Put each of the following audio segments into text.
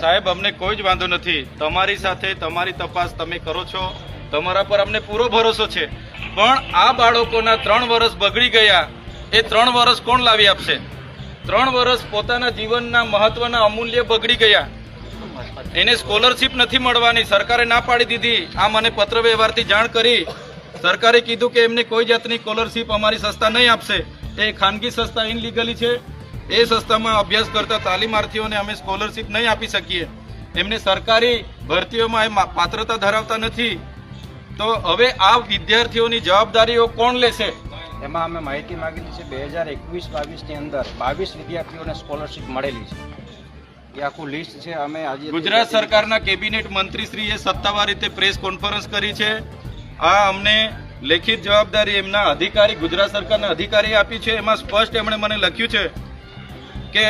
સાહેબ અમને કોઈ જ વાંધો નથી, તમારી સાથે તમારી તપાસ તમે કરો છો, તમારા પર અમને પૂરો ભરોસો છે, પણ આ બાળકોના 3 વર્ષ બગડી ગયા, એ 3 વર્ષ કોણ લાવી આપશે? 3 વર્ષ પોતાના જીવનના મહત્વના અમૂલ્ય બગડી ગયા, એને સ્કોલરશીપ નથી મળવાની, સરકારે ના પાડી દીધી. આ મને પત્ર વ્યવહારથી જાણ કરી, સરકારે કીધું કે એમને કોઈ જાતની સ્કોલરશીપ અમારી સંસ્થા નહીં આપશે. એ ખાનગી સંસ્થા ઇનલીગલી છે, એ સંસ્થામાં અભ્યાસ કરતા તાલીમાર્થીઓને અમે સ્કોલરશીપ નહીં આપી શકીએ. એમને સરકારી ભરતીઓમાં એ પાત્રતા ધરાવતા નથી. તો હવે આ વિદ્યાર્થીઓની જવાબદારીઓ કોણ લેશે? એમાં અમે માહિતી માંગેલી છે. 2021-22 ની અંદર 22 વિદ્યાર્થીઓને સ્કોલરશીપ મળેલી છે. એ આખું લિસ્ટ છે. અમે આજે ગુજરાત સરકારના કેબિનેટ મંત્રીશ્રીએ સત્તાવાર રીતે પ્રેસ કોન્ફરન્સ કરી છે. આ અમને લેખિત જવાબદારી એમના અધિકારી, ગુજરાત સરકારના અધિકારી આપી છે. એમાં સ્પષ્ટ એમણે મને લખ્યું છે કે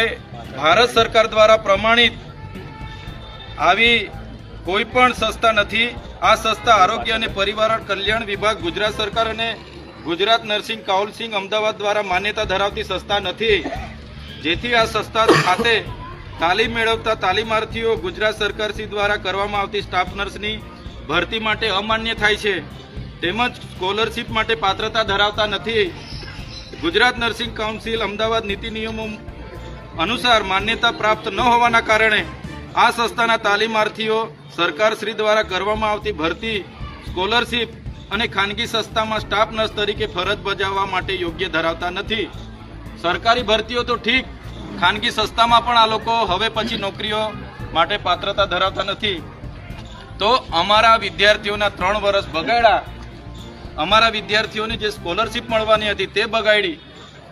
ભારત સરકાર દ્વારા પ્રમાણિત આવી કોઈ પણ સંસ્થા નથી. આ સંસ્થા આરોગ્ય અને પરિવાર કલ્યાણ વિભાગ, ગુજરાત સરકાર અને ગુજરાત નર્સિંગ કાઉન્સિલ અમદાવાદ દ્વારા માન્યતા ધરાવતી સંસ્થા નથી. જેથી આ સંસ્થા ખાતે તાલીમ મેળવતા તાલીમાર્થીઓ ગુજરાત સરકારશ્રી દ્વારા કરવામાં આવતી સ્ટાફ નર્સની ભરતી માટે અમાન્ય થાય છે, તેમજ સ્કોલરશીપ માટે પાત્રતા ધરાવતા નથી. ગુજરાત નર્સિંગ કાઉન્સિલ અમદાવાદ નીતિ નિયમો અનુસાર માન્યતા પ્રાપ્ત ન હોવાના કારણે આ સંસ્થાના તાલીમાર્થીઓ સરકારશ્રી દ્વારા કરવામાં આવતી ભરતી, સ્કોલરશીપ અને ખાનગી સંસ્થામાં સ્ટાફ નર્સ તરીકે ફરજ બજાવવા માટે યોગ્ય ધરાવતા નથી. સરકારી ભરતીઓ તો ઠીક, ખાનગી સંસ્થામાં પણ આ લોકો હવે પછી નોકરીઓ માટે પાત્રતા ધરાવતા નથી. તો અમારા વિદ્યાર્થીઓના 3 વર્ષ બગાડ્યા, અમારા વિદ્યાર્થીઓને જે સ્કોલરશીપ મળવાની હતી તે બગાડી,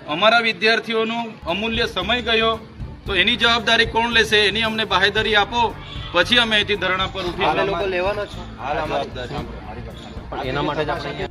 અમારા વિદ્યાર્થીઓનો અમૂલ્ય સમય ગયો, તો એની જવાબદારી કોણ લેશે? એની અમને બાહેધરી આપો, પછી અમે અહીંથી ધરણા પર ઉઠીશું. એના માટે જ આપણે